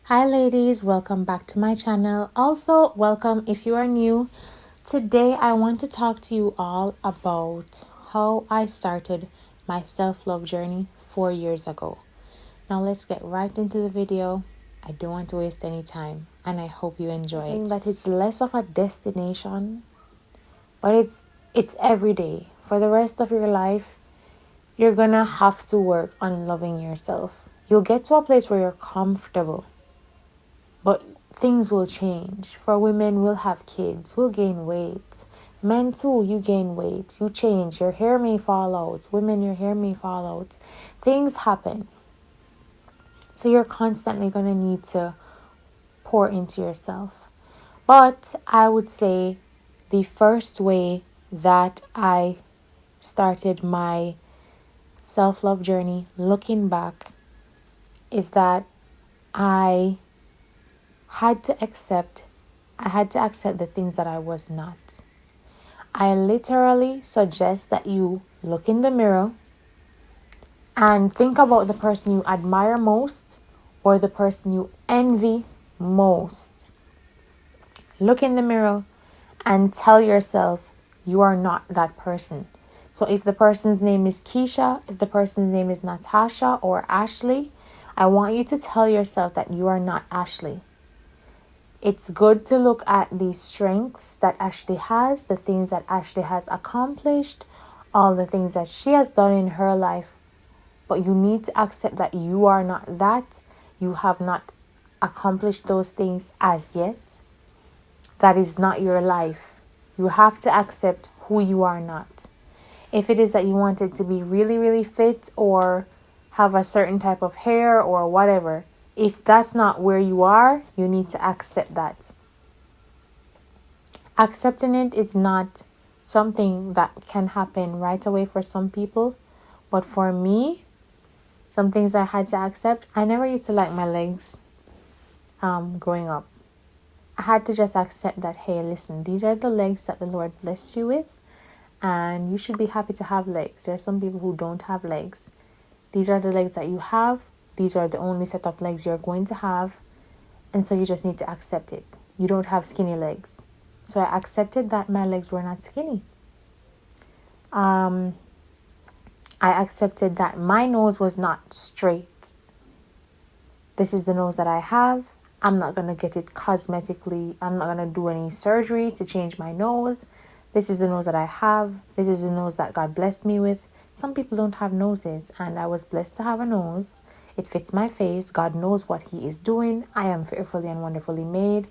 Hi ladies, welcome back to my channel. Also, welcome if you are new. Today I want to talk to you all about how I started my self-love journey 4 years ago. Now let's get right into the video. I don't want to waste any time and I hope you enjoy it. Saying that it's less of a destination, but it's every day. For the rest of your life, you're gonna have to work on loving yourself. You'll get to a place where you're comfortable. But things will change. For women, we'll have kids, we'll gain weight. Men too, you gain weight, you change. Your hair may fall out. Women, your hair may fall out. Things happen. So you're constantly going to need to pour into yourself. But I would say the first way that I started my self-love journey, looking back, is that I had to accept the things that I was not. I literally suggest that you look in the mirror and think about the person you admire most or the person you envy most. Look in the mirror and tell yourself you are not that person. So if the person's name is Keisha, if the person's name is Natasha or Ashley, I want you to tell yourself that you are not Ashley. It's good to look at the strengths that Ashley has, the things that Ashley has accomplished, all the things that she has done in her life. But you need to accept that you are not that. You have not accomplished those things as yet. That is not your life. You have to accept who you are not. If it is that you wanted to be really, really fit or have a certain type of hair or whatever, if that's not where you are, you need to accept that. Accepting it is not something that can happen right away for some people. But for me, some things I had to accept. I never used to like my legs growing up. I had to just accept that, hey, listen, these are the legs that the Lord blessed you with. And you should be happy to have legs. There are some people who don't have legs. These are the legs that you have. These are the only set of legs you're going to have. And so you just need to accept it. You don't have skinny legs. So I accepted that my legs were not skinny. I accepted that my nose was not straight. This is the nose that I have. I'm not going to get it cosmetically. I'm not going to do any surgery to change my nose. This is the nose that I have. This is the nose that God blessed me with. Some people don't have noses, and I was blessed to have a nose. It fits my face. God knows what He is doing. I am fearfully and wonderfully made.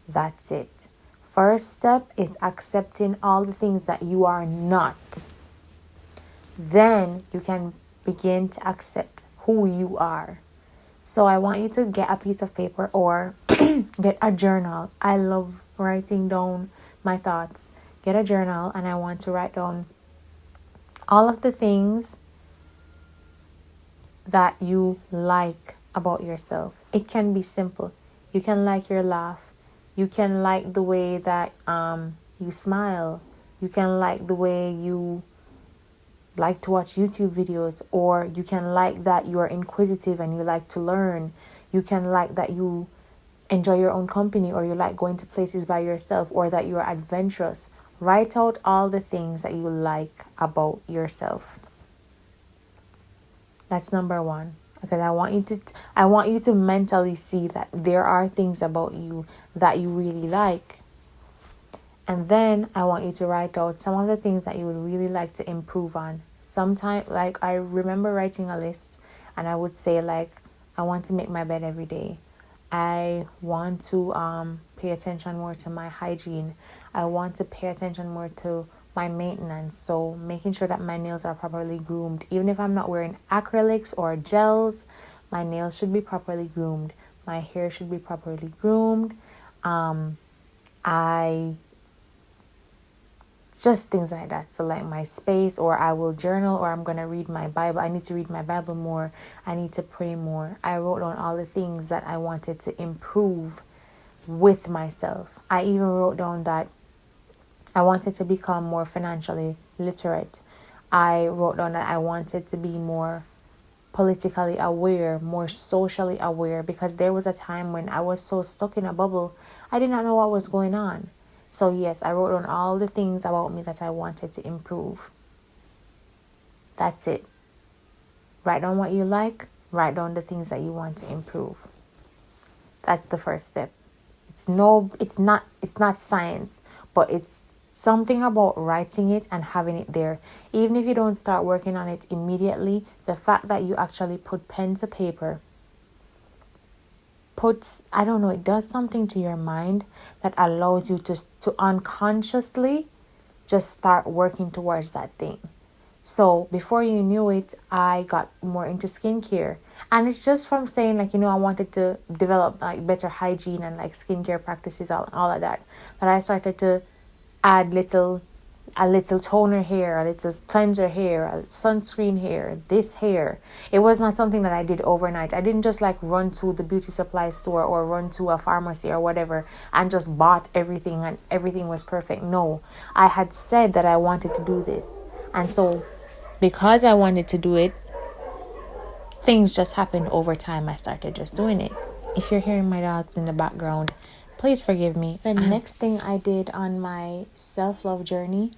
That's it. First step is accepting all the things that you are not. Then you can begin to accept who you are. So I want you to get a piece of paper or get a journal. I love writing down my thoughts. Get a journal, and I want to write down all of the things that you like about yourself. It can be simple. You can like your laugh. You can like the way that you smile. You can like the way you like to watch YouTube videos, or you can like that you are inquisitive and you like to learn. You can like that you enjoy your own company, or you like going to places by yourself, or that you are adventurous. Write out all the things that you like about yourself. That's number one. Because I want you to mentally see that there are things about you that you really like. And then I want you to write out some of the things that you would really like to improve on. Sometimes, like, I remember writing a list, and I would say, like, I want to make my bed every day. I want to pay attention more to my hygiene. I want to pay attention more to my maintenance. So making sure that my nails are properly groomed. Even if I'm not wearing acrylics or gels, my nails should be properly groomed. My hair should be properly groomed. Just things like that. So like my space, or I will journal, or I'm going to read my Bible. I need to read my Bible more. I need to pray more. I wrote down all the things that I wanted to improve with myself. I even wrote down that I wanted to become more financially literate. I wrote down that I wanted to be more politically aware, more socially aware, because there was a time when I was so stuck in a bubble, I did not know what was going on. So yes, I wrote down all the things about me that I wanted to improve. That's it. Write down what you like, write down the things that you want to improve. That's the first step. It's not science, but it's something about writing it and having it there. Even if you don't start working on it immediately, the fact that you actually put pen to paper puts, I don't know, it does something to your mind that allows you to unconsciously just start working towards that thing. So before you knew it, I got more into skincare. And it's just from saying, like, I wanted to develop like better hygiene and like skincare practices, all of that. But I started to add a little toner here, a little cleanser here, a sunscreen here, this here. It was not something that I did overnight. I didn't just like run to the beauty supply store or run to a pharmacy or whatever and just bought everything and everything was perfect. No, I had said that I wanted to do this. And so because I wanted to do it, things just happened over time. I started just doing it. If you're hearing my dogs in the background, please forgive me. The next thing I did on my self-love journey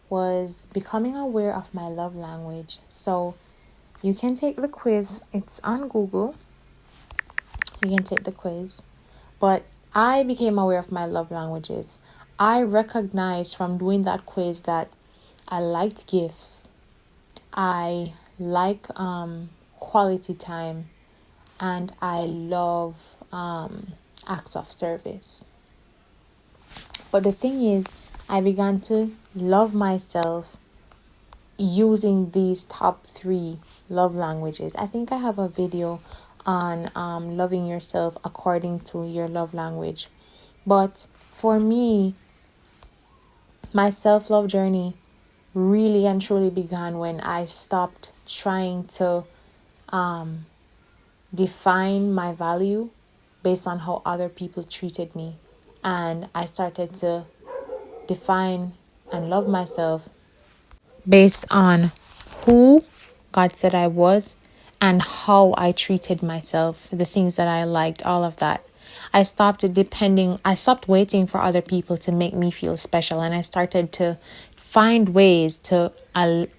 was becoming aware of my love language. So you can take the quiz. It's on Google. You can take the quiz. But I became aware of my love languages. I recognized from doing that quiz that I liked gifts. I like quality time, and I love acts of service. But the thing is, I began to love myself using these top 3 love languages. I think I have a video on loving yourself according to your love language. But for me, my self-love journey really and truly began when I stopped trying to define my value based on how other people treated me. And I started to define and love myself based on who God said I was and how I treated myself, the things that I liked, all of that. I stopped waiting for other people to make me feel special, and I started to find ways to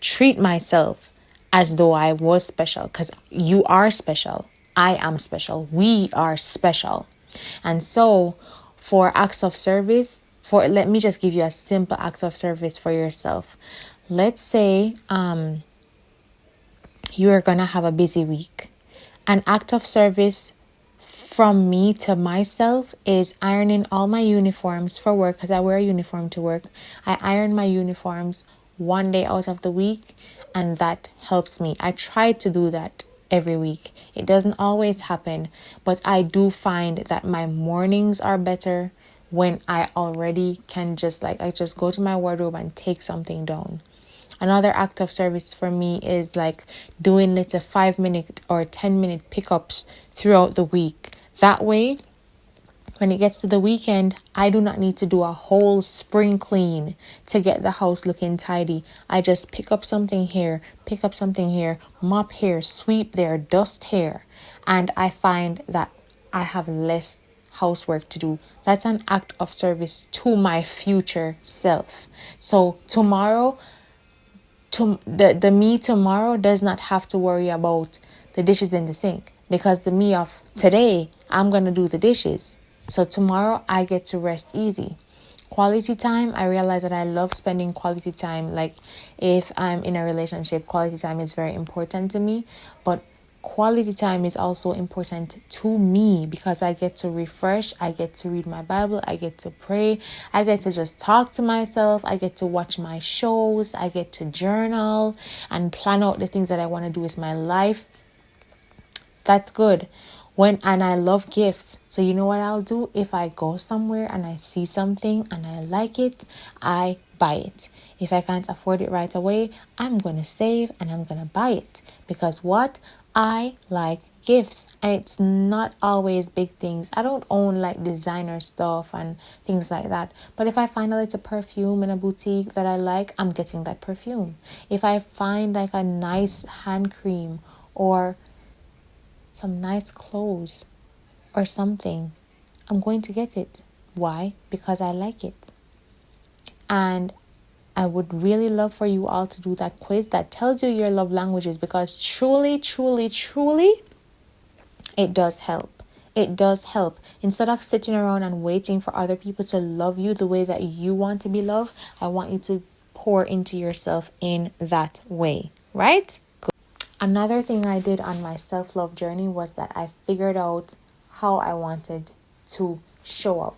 treat myself as though I was special, because you are special. I am special. We are special. And so for acts of service, let me just give you a simple act of service for yourself. Let's say you're going to have a busy week. An act of service from me to myself is ironing all my uniforms for work, because I wear a uniform to work. I iron my uniforms one day out of the week, and that helps me. I try to do that every week. It doesn't always happen, but I do find that my mornings are better when I already can I just go to my wardrobe and take something down. Another act of service for me is like doing little 5-minute or 10-minute pickups throughout the week. That way, when it gets to the weekend, I do not need to do a whole spring clean to get the house looking tidy. I just pick up something here, mop here, sweep there, dust here. And I find that I have less housework to do. That's an act of service to my future self. So tomorrow, the me tomorrow does not have to worry about the dishes in the sink, because the me of today, I'm going to do the dishes. So tomorrow I get to rest easy. Quality time, I realize that I love spending quality time. Like if I'm in a relationship, quality time is very important to me. But quality time is also important to me because I get to refresh, I get to read my Bible, I get to pray, I get to just talk to myself, I get to watch my shows, I get to journal and plan out the things that I want to do with my life. That's good. And I love gifts. So you know what I'll do? If I go somewhere and I see something and I like it, I buy it. If I can't afford it right away, I'm going to save and I'm going to buy it. Because what? I like gifts, and it's not always big things. I don't own like designer stuff and things like that. But if I find a little perfume in a boutique that I like, I'm getting that perfume. If I find like a nice hand cream or some nice clothes or something, I'm going to get it. Why? Because I like it. And I would really love for you all to do that quiz that tells you your love languages, because truly, truly, truly, it does help. It does help. Instead of sitting around and waiting for other people to love you the way that you want to be loved, I want you to pour into yourself in that way, right? Another thing I did on my self-love journey was that I figured out how I wanted to show up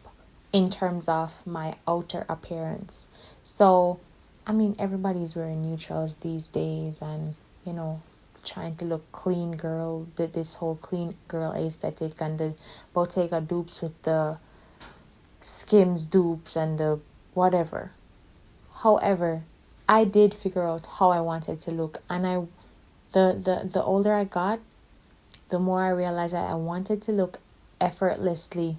in terms of my outer appearance. So, I mean, everybody's wearing neutrals these days and, trying to look clean girl, this whole clean girl aesthetic, and the Bottega dupes with the Skims dupes and the whatever. However, I did figure out how I wanted to look, and the older I got, the more I realized that I wanted to look effortlessly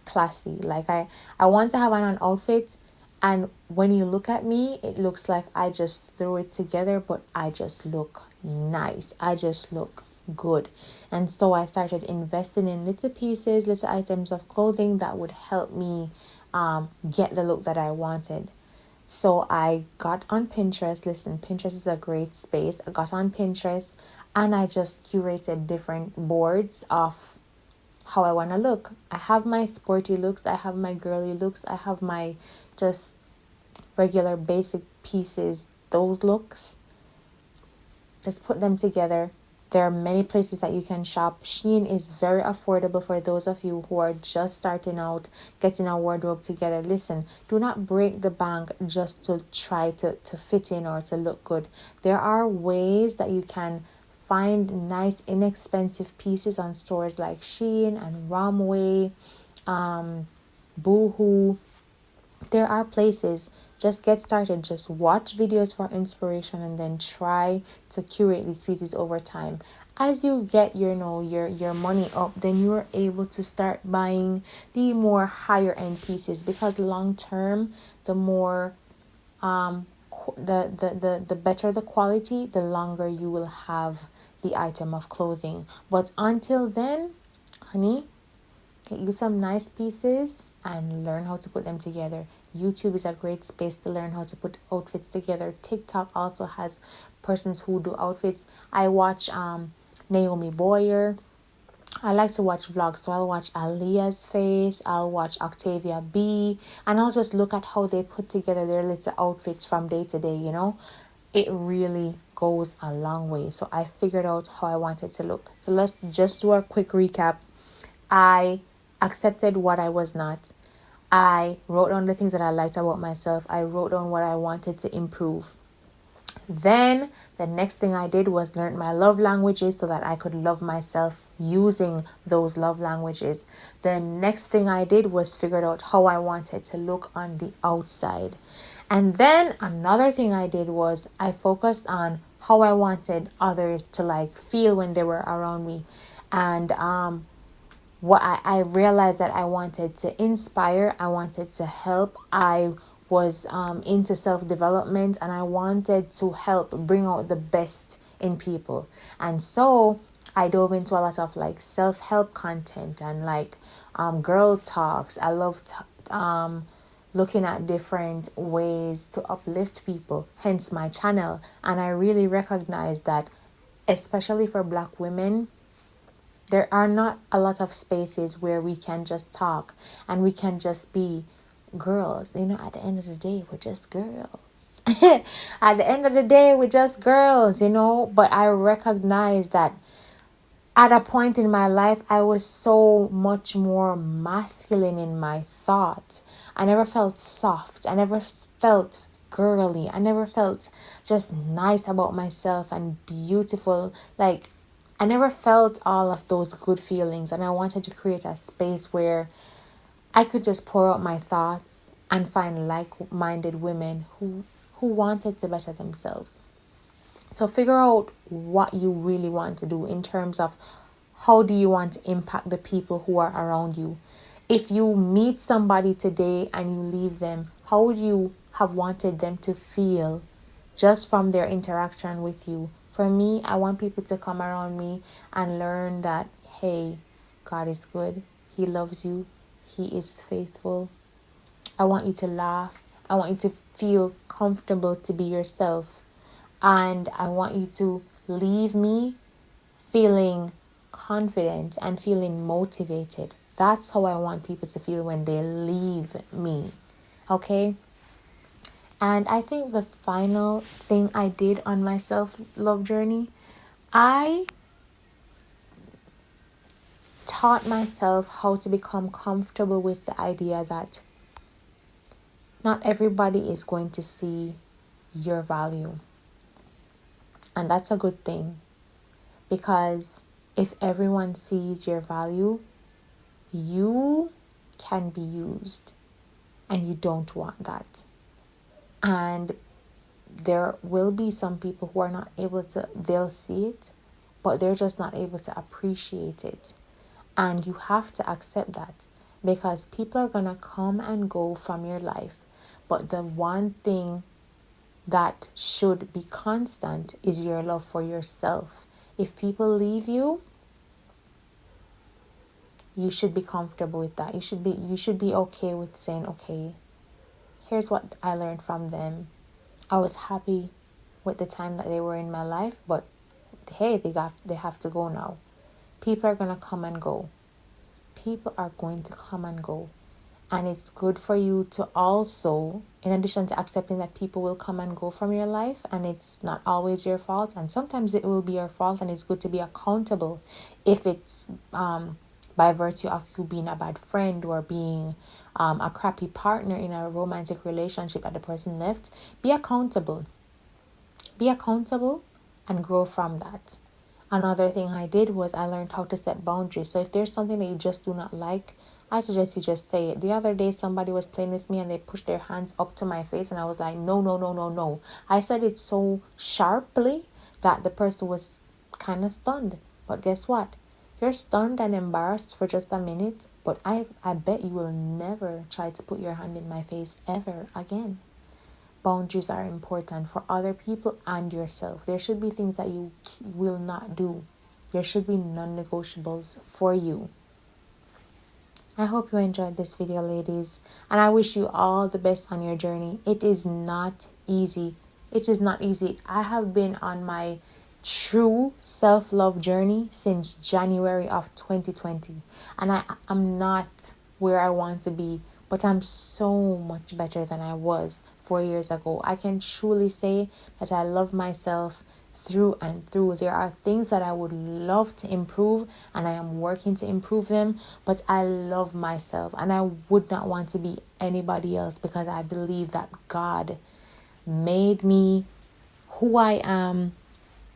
classy. Like I want to have on an outfit, and when you look at me, it looks like I just threw it together, but I just look nice. I just look good. And so I started investing in little pieces, little items of clothing that would help me get the look that I wanted. So I got on Pinterest. Listen, Pinterest is a great space. I got on Pinterest and I just curated different boards of how I want to look. I have my sporty looks, I have my girly looks, I have my just regular basic pieces, those looks. Just put them together. There are many places that you can shop. Shein is very affordable for those of you who are just starting out, getting a wardrobe together. Listen, do not break the bank just to try to fit in or to look good. There are ways that you can find nice, inexpensive pieces on stores like Shein and Romway, Boohoo. There are places. Just get started. Just watch videos for inspiration and then try to curate these pieces over time. As you get your money up, then you're able to start buying the more higher end pieces, because long term, the more the better the quality, the longer you will have the item of clothing. But until then, honey, get you some nice pieces and learn how to put them together. YouTube is a great space to learn how to put outfits together. TikTok also has persons who do outfits. I watch Naomi Boyer. I like to watch vlogs, so I'll watch Aaliyah's Face, I'll watch Octavia B, and I'll just look at how they put together their little outfits from day to day, It really goes a long way. So I figured out how I wanted to look. So let's just do a quick recap. I accepted what I was not. I wrote down the things that I liked about myself. I wrote down what I wanted to improve. Then the next thing I did was learn my love languages so that I could love myself using those love languages. The next thing I did was figured out how I wanted to look on the outside. And then another thing I did was I focused on how I wanted others to feel when they were around me. And what I realized that I wanted to inspire, I wanted to help. I was into self-development, and I wanted to help bring out the best in people. And so I dove into a lot of self-help content and girl talks. I loved looking at different ways to uplift people, hence my channel. And I really recognized that, especially for Black women, there are not a lot of spaces where we can just talk and we can just be girls. At the end of the day, we're just girls. At the end of the day, we're just girls, But I recognize that at a point in my life, I was so much more masculine in my thought. I never felt soft. I never felt girly. I never felt just nice about myself and beautiful. I never felt all of those good feelings, and I wanted to create a space where I could just pour out my thoughts and find like-minded women who wanted to better themselves. So figure out what you really want to do in terms of how do you want to impact the people who are around you. If you meet somebody today and you leave them, how would you have wanted them to feel just from their interaction with you For me, I want people to come around me and learn that, hey, God is good. He loves you. He is faithful. I want you to laugh. I want you to feel comfortable to be yourself. And I want you to leave me feeling confident and feeling motivated. That's how I want people to feel when they leave me. Okay? And I think the final thing I did on my self-love journey, I taught myself how to become comfortable with the idea that not everybody is going to see your value. And that's a good thing, because if everyone sees your value, you can be used, and you don't want that. And there will be some people who are not able to, they'll see it, but they're just not able to appreciate it. And you have to accept that, because people are going to come and go from your life. But the one thing that should be constant is your love for yourself. If people leave you, you should be comfortable with that. You should be okay with saying, okay, here's what I learned from them. I was happy with the time that they were in my life, but hey, they have to go now. People are going to come and go. People are going to come and go. And it's good for you to also, in addition to accepting that people will come and go from your life, and it's not always your fault, and sometimes it will be your fault, and it's good to be accountable if it's by virtue of you being a bad friend or being a crappy partner in a romantic relationship that the person left. Be accountable. Be accountable and grow from that. Another thing I did was I learned how to set boundaries. So if there's something that you just do not like, I suggest you just say it. The other day, somebody was playing with me and they pushed their hands up to my face, and I was like, no, no, no, no, no. I said it so sharply that the person was kind of stunned. But guess what? You're stunned and embarrassed for just a minute, but I bet you will never try to put your hand in my face ever again. Boundaries are important for other people and yourself. There should be things that you will not do. There should be non-negotiables for you. I hope you enjoyed this video, ladies, and I wish you all the best on your journey. It is not easy. It is not easy. I have been on my true self-love journey since January of 2020, and I am not where I want to be, but I'm so much better than I was 4 years ago. I can truly say that I love myself through and through. There are things that I would love to improve, and I am working to improve them, but I love myself, and I would not want to be anybody else, because I believe that God made me who I am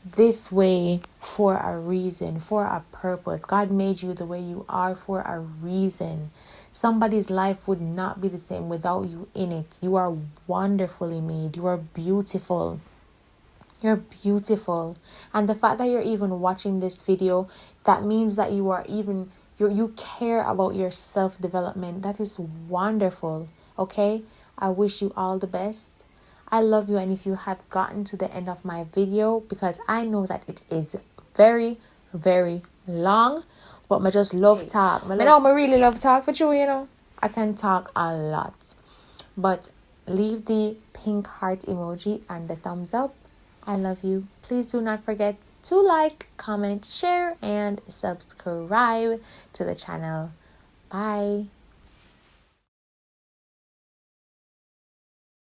this way for a reason, for a purpose. God made you the way you are for a reason. Somebody's life would not be the same without you in it. You are wonderfully made. You are beautiful. You're beautiful. And the fact that you're even watching this video, that means that you care about your self-development. That is wonderful. Okay? I wish you all the best. I love you. And if you have gotten to the end of my video, because I know that it is very, very long, but I just love talk. I really love talk for you, I can talk a lot. But leave the pink heart emoji and the thumbs up. I love you. Please do not forget to like, comment, share, and subscribe to the channel. Bye.